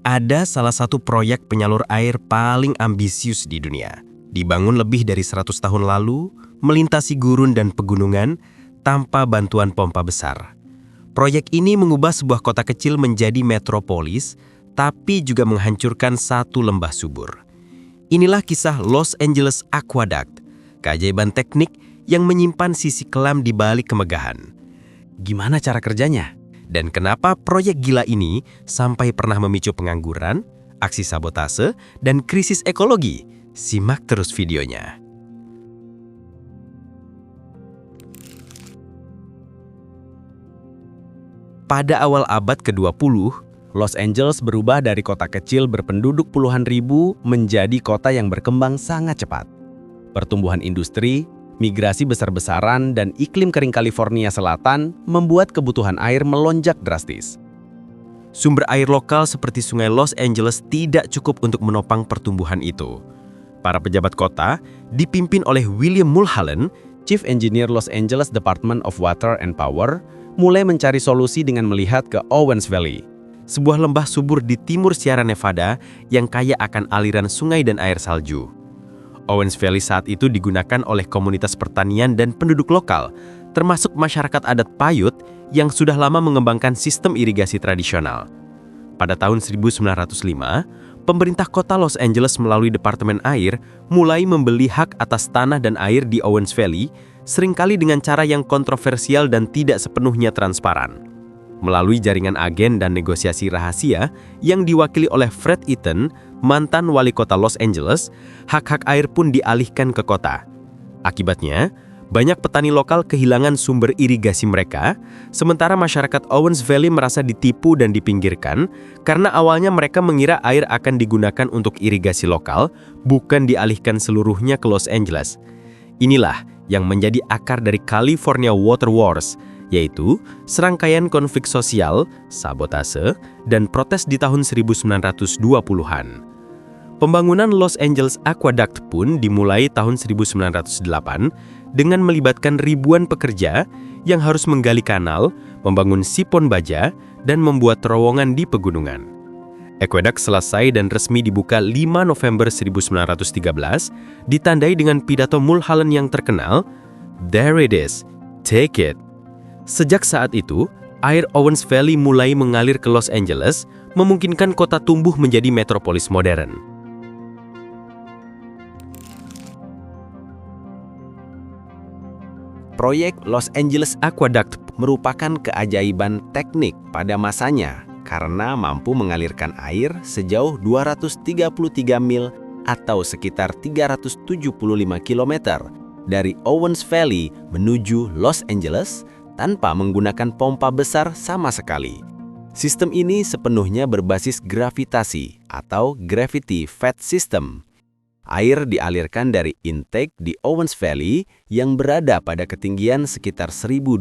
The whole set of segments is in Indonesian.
Ada salah satu proyek penyalur air paling ambisius di dunia. Dibangun lebih dari 100 tahun lalu, melintasi gurun dan pegunungan tanpa bantuan pompa besar. Proyek ini mengubah sebuah kota kecil menjadi metropolis, tapi juga menghancurkan satu lembah subur. Inilah kisah Los Angeles Aqueduct, keajaiban teknik yang menyimpan sisi kelam di balik kemegahan. Gimana cara kerjanya? Dan kenapa proyek gila ini sampai pernah memicu pengangguran, aksi sabotase, dan krisis ekologi? Simak terus videonya. Pada awal abad ke-20, Los Angeles berubah dari kota kecil berpenduduk puluhan ribu menjadi kota yang berkembang sangat cepat. Pertumbuhan industri, migrasi besar-besaran, dan iklim kering California Selatan membuat kebutuhan air melonjak drastis. Sumber air lokal seperti Sungai Los Angeles tidak cukup untuk menopang pertumbuhan itu. Para pejabat kota, dipimpin oleh William Mulholland, Chief Engineer Los Angeles Department of Water and Power, mulai mencari solusi dengan melihat ke Owens Valley, sebuah lembah subur di timur Sierra Nevada yang kaya akan aliran sungai dan air salju. Owens Valley saat itu digunakan oleh komunitas pertanian dan penduduk lokal, termasuk masyarakat adat Paiute yang sudah lama mengembangkan sistem irigasi tradisional. Pada tahun 1905, pemerintah kota Los Angeles melalui Departemen Air mulai membeli hak atas tanah dan air di Owens Valley, seringkali dengan cara yang kontroversial dan tidak sepenuhnya transparan. Melalui jaringan agen dan negosiasi rahasia yang diwakili oleh Fred Eaton, mantan wali kota Los Angeles, hak-hak air pun dialihkan ke kota. Akibatnya, banyak petani lokal kehilangan sumber irigasi mereka, sementara masyarakat Owens Valley merasa ditipu dan dipinggirkan karena awalnya mereka mengira air akan digunakan untuk irigasi lokal, bukan dialihkan seluruhnya ke Los Angeles. Inilah yang menjadi akar dari California Water Wars, yaitu serangkaian konflik sosial, sabotase, dan protes di tahun 1920-an. Pembangunan Los Angeles Aqueduct pun dimulai tahun 1908 dengan melibatkan ribuan pekerja yang harus menggali kanal, membangun sipon baja, dan membuat terowongan di pegunungan. Aqueduct selesai dan resmi dibuka 5 November 1913, ditandai dengan pidato Mulholland yang terkenal, "There it is, take it." Sejak saat itu, air Owens Valley mulai mengalir ke Los Angeles, memungkinkan kota tumbuh menjadi metropolis modern. Proyek Los Angeles Aqueduct merupakan keajaiban teknik pada masanya karena mampu mengalirkan air sejauh 233 mil atau sekitar 375 km dari Owens Valley menuju Los Angeles tanpa menggunakan pompa besar sama sekali. Sistem ini sepenuhnya berbasis gravitasi atau Gravity Fed System. Air dialirkan dari intake di Owens Valley yang berada pada ketinggian sekitar 1.230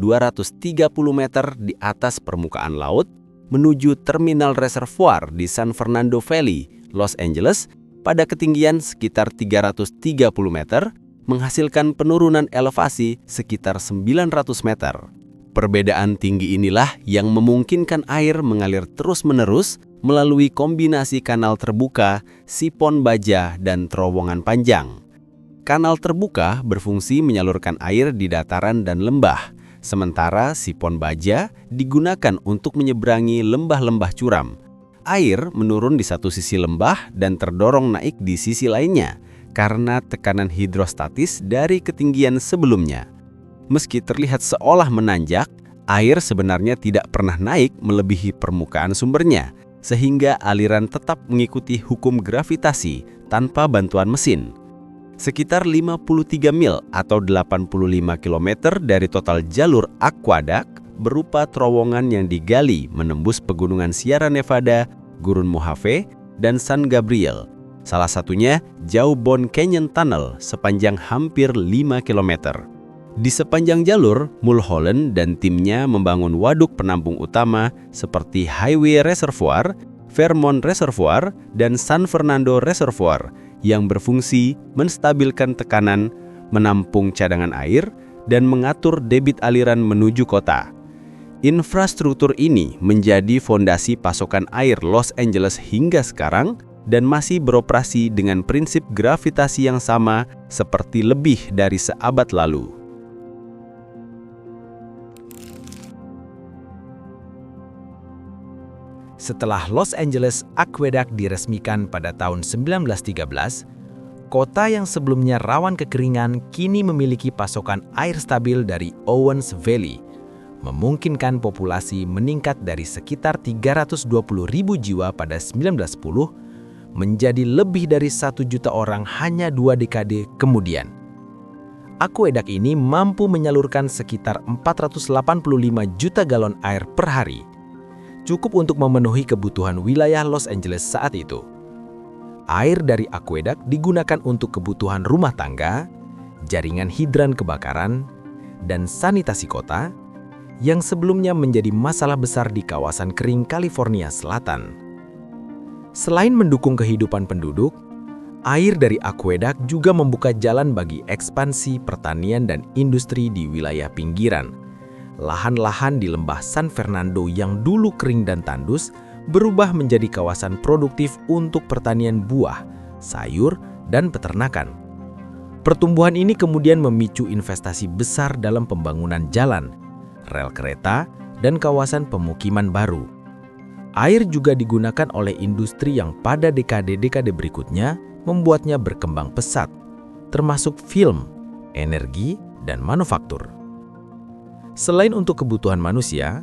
meter di atas permukaan laut menuju terminal reservoir di San Fernando Valley, Los Angeles pada ketinggian sekitar 330 meter, menghasilkan penurunan elevasi sekitar 900 meter. Perbedaan tinggi inilah yang memungkinkan air mengalir terus-menerus melalui kombinasi kanal terbuka, sipon baja, dan terowongan panjang. Kanal terbuka berfungsi menyalurkan air di dataran dan lembah, sementara sipon baja digunakan untuk menyeberangi lembah-lembah curam. Air menurun di satu sisi lembah dan terdorong naik di sisi lainnya karena tekanan hidrostatis dari ketinggian sebelumnya. Meski terlihat seolah menanjak, air sebenarnya tidak pernah naik melebihi permukaan sumbernya, sehingga aliran tetap mengikuti hukum gravitasi tanpa bantuan mesin. Sekitar 53 mil atau 85 km dari total jalur aqueduct berupa terowongan yang digali menembus pegunungan Sierra Nevada, Gurun Mojave, dan San Gabriel. Salah satunya Jawbone Canyon Tunnel sepanjang hampir 5 km. Di sepanjang jalur, Mulholland dan timnya membangun waduk penampung utama seperti Highway Reservoir, Fairmont Reservoir, dan San Fernando Reservoir yang berfungsi menstabilkan tekanan, menampung cadangan air, dan mengatur debit aliran menuju kota. Infrastruktur ini menjadi fondasi pasokan air Los Angeles hingga sekarang dan masih beroperasi dengan prinsip gravitasi yang sama seperti lebih dari seabad lalu. Setelah Los Angeles Aqueduct diresmikan pada tahun 1913, kota yang sebelumnya rawan kekeringan kini memiliki pasokan air stabil dari Owens Valley, memungkinkan populasi meningkat dari sekitar 320.000 jiwa pada 1910 menjadi lebih dari 1 juta orang hanya 2 dekade kemudian. Aqueduct ini mampu menyalurkan sekitar 485 juta galon air per hari, cukup untuk memenuhi kebutuhan wilayah Los Angeles saat itu. Air dari aqueduct digunakan untuk kebutuhan rumah tangga, jaringan hidran kebakaran, dan sanitasi kota, yang sebelumnya menjadi masalah besar di kawasan kering California Selatan. Selain mendukung kehidupan penduduk, air dari aqueduct juga membuka jalan bagi ekspansi pertanian dan industri di wilayah pinggiran. Lahan-lahan di lembah San Fernando yang dulu kering dan tandus berubah menjadi kawasan produktif untuk pertanian buah, sayur, dan peternakan. Pertumbuhan ini kemudian memicu investasi besar dalam pembangunan jalan, rel kereta, dan kawasan pemukiman baru. Air juga digunakan oleh industri yang pada dekade-dekade berikutnya membuatnya berkembang pesat, termasuk film, energi, dan manufaktur. Selain untuk kebutuhan manusia,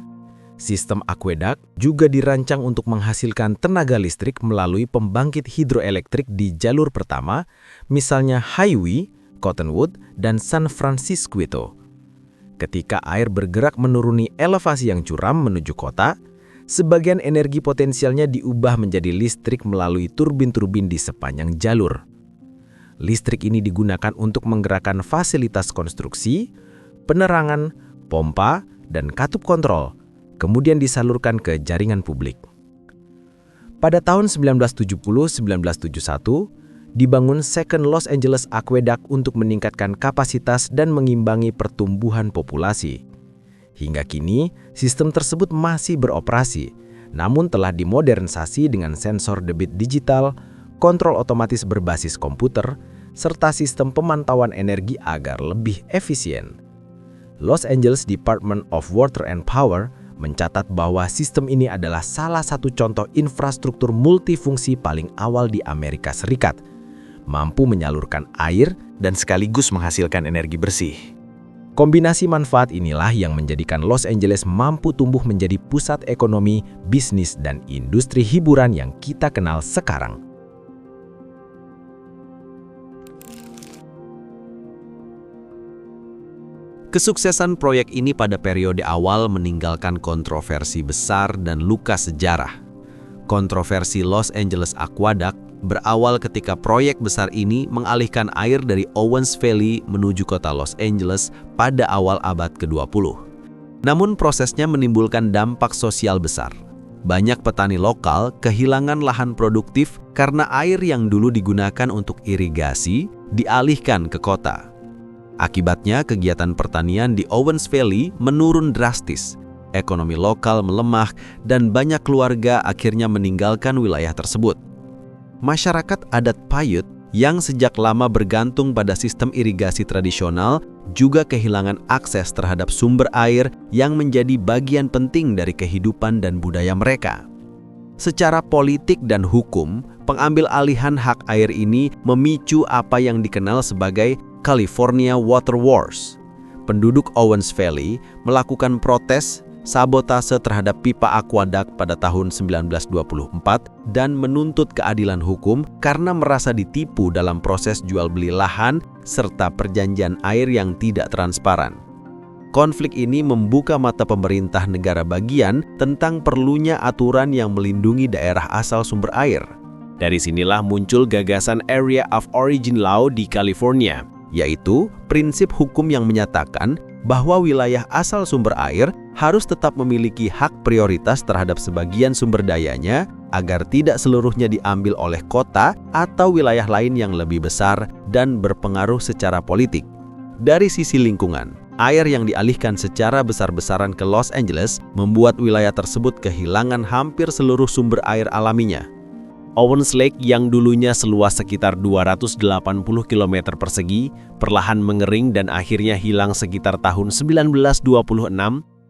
sistem aqueduct juga dirancang untuk menghasilkan tenaga listrik melalui pembangkit hidroelektrik di jalur pertama, misalnya Highway, Cottonwood, dan San Francisco. Ketika air bergerak menuruni elevasi yang curam menuju kota, sebagian energi potensialnya diubah menjadi listrik melalui turbin-turbin di sepanjang jalur. Listrik ini digunakan untuk menggerakkan fasilitas konstruksi, penerangan, pompa, dan katup kontrol, kemudian disalurkan ke jaringan publik. Pada tahun 1970-1971, dibangun Second Los Angeles Aqueduct untuk meningkatkan kapasitas dan mengimbangi pertumbuhan populasi. Hingga kini, sistem tersebut masih beroperasi, namun telah dimodernisasi dengan sensor debit digital, kontrol otomatis berbasis komputer, serta sistem pemantauan energi agar lebih efisien. Los Angeles Department of Water and Power mencatat bahwa sistem ini adalah salah satu contoh infrastruktur multifungsi paling awal di Amerika Serikat, mampu menyalurkan air dan sekaligus menghasilkan energi bersih. Kombinasi manfaat inilah yang menjadikan Los Angeles mampu tumbuh menjadi pusat ekonomi, bisnis, dan industri hiburan yang kita kenal sekarang. Kesuksesan proyek ini pada periode awal meninggalkan kontroversi besar dan luka sejarah. Kontroversi Los Angeles Aqueduct berawal ketika proyek besar ini mengalihkan air dari Owens Valley menuju kota Los Angeles pada awal abad ke-20. Namun prosesnya menimbulkan dampak sosial besar. Banyak petani lokal kehilangan lahan produktif karena air yang dulu digunakan untuk irigasi dialihkan ke kota. Akibatnya kegiatan pertanian di Owens Valley menurun drastis. Ekonomi lokal melemah dan banyak keluarga akhirnya meninggalkan wilayah tersebut. Masyarakat adat Paiute yang sejak lama bergantung pada sistem irigasi tradisional juga kehilangan akses terhadap sumber air yang menjadi bagian penting dari kehidupan dan budaya mereka. Secara politik dan hukum, pengambil alihan hak air ini memicu apa yang dikenal sebagai California Water Wars. Penduduk Owens Valley melakukan protes sabotase terhadap pipa aqueduct pada tahun 1924 dan menuntut keadilan hukum karena merasa ditipu dalam proses jual beli lahan serta perjanjian air yang tidak transparan. Konflik ini membuka mata pemerintah negara bagian tentang perlunya aturan yang melindungi daerah asal sumber air. Dari sinilah muncul gagasan Area of Origin Law di California, yaitu prinsip hukum yang menyatakan bahwa wilayah asal sumber air harus tetap memiliki hak prioritas terhadap sebagian sumber dayanya agar tidak seluruhnya diambil oleh kota atau wilayah lain yang lebih besar dan berpengaruh secara politik. Dari sisi lingkungan, Air yang dialihkan secara besar-besaran ke Los Angeles membuat wilayah tersebut kehilangan hampir seluruh sumber air alaminya. Owens Lake yang dulunya seluas sekitar 280 km persegi, perlahan mengering dan akhirnya hilang sekitar tahun 1926,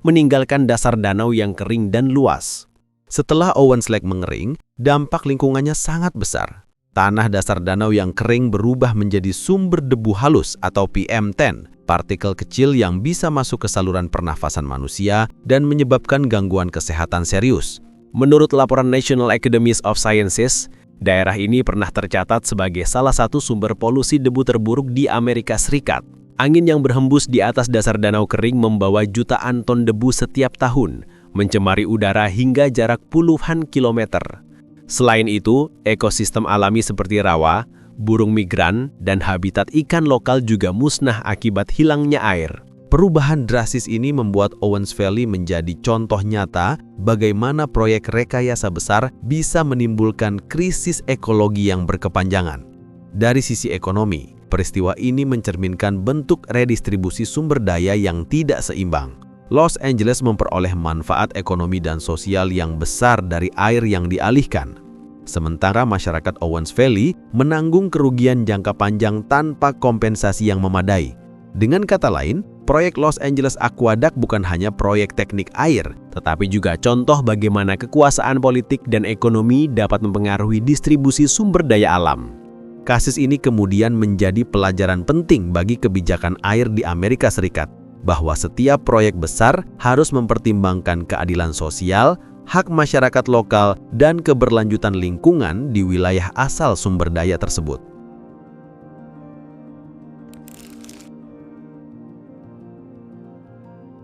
meninggalkan dasar danau yang kering dan luas. Setelah Owens Lake mengering, dampak lingkungannya sangat besar. Tanah dasar danau yang kering berubah menjadi sumber debu halus atau PM10, partikel kecil yang bisa masuk ke saluran pernafasan manusia dan menyebabkan gangguan kesehatan serius. Menurut laporan National Academy of Sciences, daerah ini pernah tercatat sebagai salah satu sumber polusi debu terburuk di Amerika Serikat. Angin yang berhembus di atas dasar danau kering membawa jutaan ton debu setiap tahun, mencemari udara hingga jarak puluhan kilometer. Selain itu, ekosistem alami seperti rawa, burung migran, dan habitat ikan lokal juga musnah akibat hilangnya air. Perubahan drastis ini membuat Owens Valley menjadi contoh nyata bagaimana proyek rekayasa besar bisa menimbulkan krisis ekologi yang berkepanjangan. Dari sisi ekonomi, peristiwa ini mencerminkan bentuk redistribusi sumber daya yang tidak seimbang. Los Angeles memperoleh manfaat ekonomi dan sosial yang besar dari air yang dialihkan. Sementara masyarakat Owens Valley menanggung kerugian jangka panjang tanpa kompensasi yang memadai. Dengan kata lain, proyek Los Angeles Aqueduct bukan hanya proyek teknik air, tetapi juga contoh bagaimana kekuasaan politik dan ekonomi dapat mempengaruhi distribusi sumber daya alam. Kasus ini kemudian menjadi pelajaran penting bagi kebijakan air di Amerika Serikat, bahwa setiap proyek besar harus mempertimbangkan keadilan sosial, hak masyarakat lokal, dan keberlanjutan lingkungan di wilayah asal sumber daya tersebut.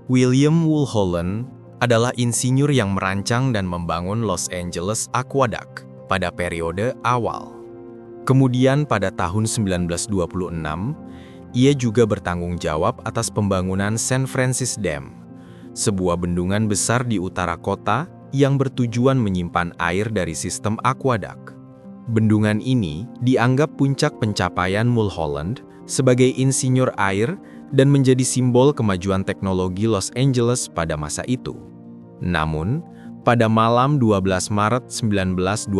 William Mulholland adalah insinyur yang merancang dan membangun Los Angeles Aqueduct pada periode awal. Kemudian pada tahun 1926, ia juga bertanggung jawab atas pembangunan San Francisco Dam, sebuah bendungan besar di utara kota yang bertujuan menyimpan air dari sistem aqueduct. Bendungan ini dianggap puncak pencapaian Mulholland sebagai insinyur air dan menjadi simbol kemajuan teknologi Los Angeles pada masa itu. Namun, pada malam 12 Maret 1928,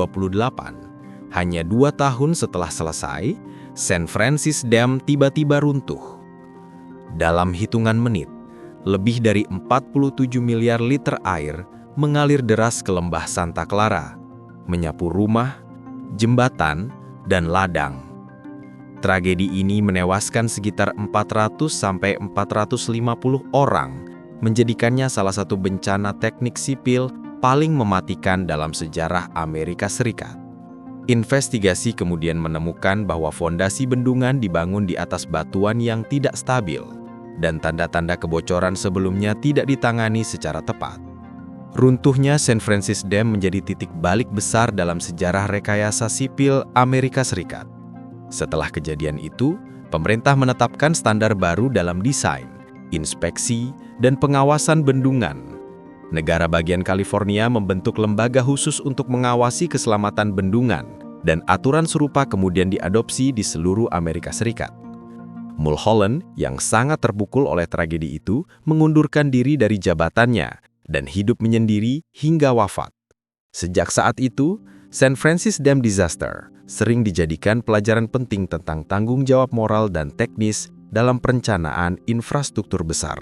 hanya 2 tahun setelah selesai, San Francisco Dam tiba-tiba runtuh. Dalam hitungan menit, lebih dari 47 miliar liter air mengalir deras ke lembah Santa Clara, menyapu rumah, jembatan, dan ladang. Tragedi ini menewaskan sekitar 400–450 orang, menjadikannya salah satu bencana teknik sipil paling mematikan dalam sejarah Amerika Serikat. Investigasi kemudian menemukan bahwa fondasi bendungan dibangun di atas batuan yang tidak stabil, dan tanda-tanda kebocoran sebelumnya tidak ditangani secara tepat. Runtuhnya San Francisco Dam menjadi titik balik besar dalam sejarah rekayasa sipil Amerika Serikat. Setelah kejadian itu, pemerintah menetapkan standar baru dalam desain, inspeksi, dan pengawasan bendungan. Negara bagian California membentuk lembaga khusus untuk mengawasi keselamatan bendungan, dan aturan serupa kemudian diadopsi di seluruh Amerika Serikat. Mulholland, yang sangat terpukul oleh tragedi itu, mengundurkan diri dari jabatannya dan hidup menyendiri hingga wafat. Sejak saat itu, San Francisco Dam Disaster sering dijadikan pelajaran penting tentang tanggung jawab moral dan teknis dalam perencanaan infrastruktur besar.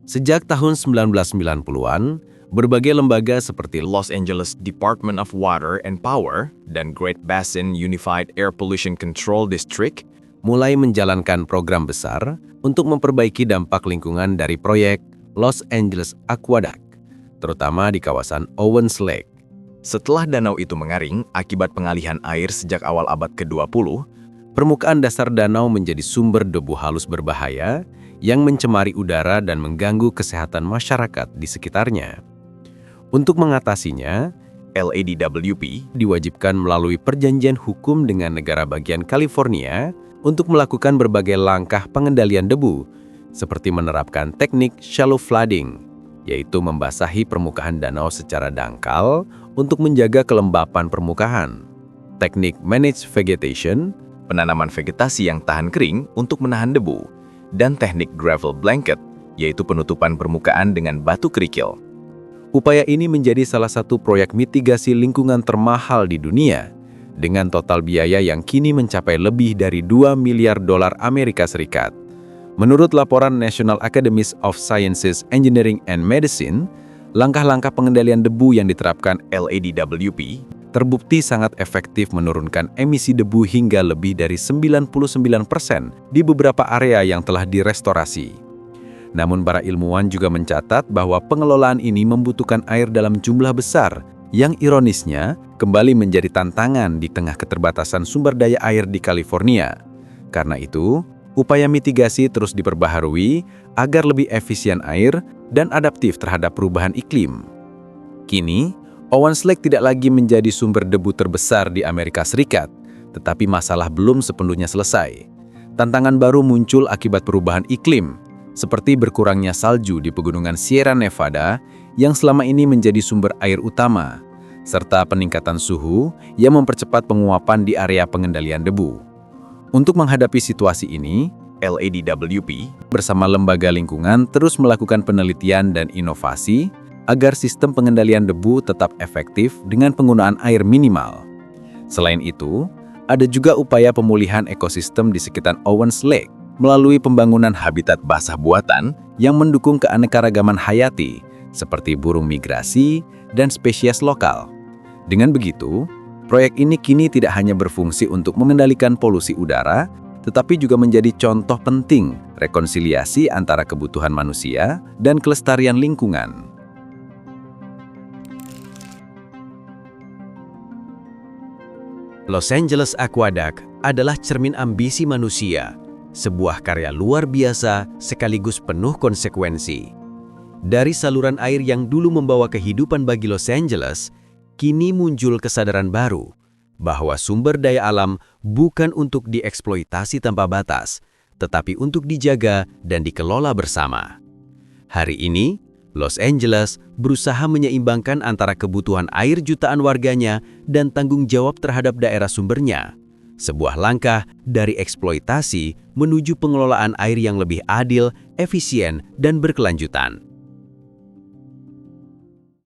Sejak tahun 1990-an, berbagai lembaga seperti Los Angeles Department of Water and Power dan Great Basin Unified Air Pollution Control District mulai menjalankan program besar untuk memperbaiki dampak lingkungan dari proyek Los Angeles Aqueduct, terutama di kawasan Owens Lake. Setelah danau itu mengering akibat pengalihan air sejak awal abad ke-20, permukaan dasar danau menjadi sumber debu halus berbahaya yang mencemari udara dan mengganggu kesehatan masyarakat di sekitarnya. Untuk mengatasinya, LADWP diwajibkan melalui perjanjian hukum dengan negara bagian California untuk melakukan berbagai langkah pengendalian debu, seperti menerapkan teknik shallow flooding, yaitu membasahi permukaan danau secara dangkal untuk menjaga kelembapan permukaan. teknik managed vegetation, penanaman vegetasi yang tahan kering untuk menahan debu, dan teknik gravel blanket, yaitu penutupan permukaan dengan batu kerikil. Upaya ini menjadi salah satu proyek mitigasi lingkungan termahal di dunia, dengan total biaya yang kini mencapai lebih dari 2 miliar dolar Amerika Serikat. Menurut laporan National Academies of Sciences, Engineering and Medicine, langkah-langkah pengendalian debu yang diterapkan LADWP terbukti sangat efektif menurunkan emisi debu hingga lebih dari 99% di beberapa area yang telah direstorasi. Namun para ilmuwan juga mencatat bahwa pengelolaan ini membutuhkan air dalam jumlah besar, yang ironisnya kembali menjadi tantangan di tengah keterbatasan sumber daya air di California. Karena itu, upaya mitigasi terus diperbaharui agar lebih efisien air dan adaptif terhadap perubahan iklim. Kini, Owens Lake tidak lagi menjadi sumber debu terbesar di Amerika Serikat, tetapi masalah belum sepenuhnya selesai. Tantangan baru muncul akibat perubahan iklim, seperti berkurangnya salju di pegunungan Sierra Nevada yang selama ini menjadi sumber air utama, serta peningkatan suhu yang mempercepat penguapan di area pengendalian debu. Untuk menghadapi situasi ini, LADWP bersama lembaga lingkungan terus melakukan penelitian dan inovasi agar sistem pengendalian debu tetap efektif dengan penggunaan air minimal. Selain itu, ada juga upaya pemulihan ekosistem di sekitar Owens Lake melalui pembangunan habitat basah buatan yang mendukung keanekaragaman hayati seperti burung migrasi dan spesies lokal. Dengan begitu, proyek ini kini tidak hanya berfungsi untuk mengendalikan polusi udara, tetapi juga menjadi contoh penting rekonsiliasi antara kebutuhan manusia dan kelestarian lingkungan. Los Angeles Aqueduct adalah cermin ambisi manusia, sebuah karya luar biasa sekaligus penuh konsekuensi. Dari saluran air yang dulu membawa kehidupan bagi Los Angeles, kini muncul kesadaran baru bahwa sumber daya alam bukan untuk dieksploitasi tanpa batas, tetapi untuk dijaga dan dikelola bersama. Hari ini, Los Angeles berusaha menyeimbangkan antara kebutuhan air jutaan warganya dan tanggung jawab terhadap daerah sumbernya. Sebuah langkah dari eksploitasi menuju pengelolaan air yang lebih adil, efisien, dan berkelanjutan.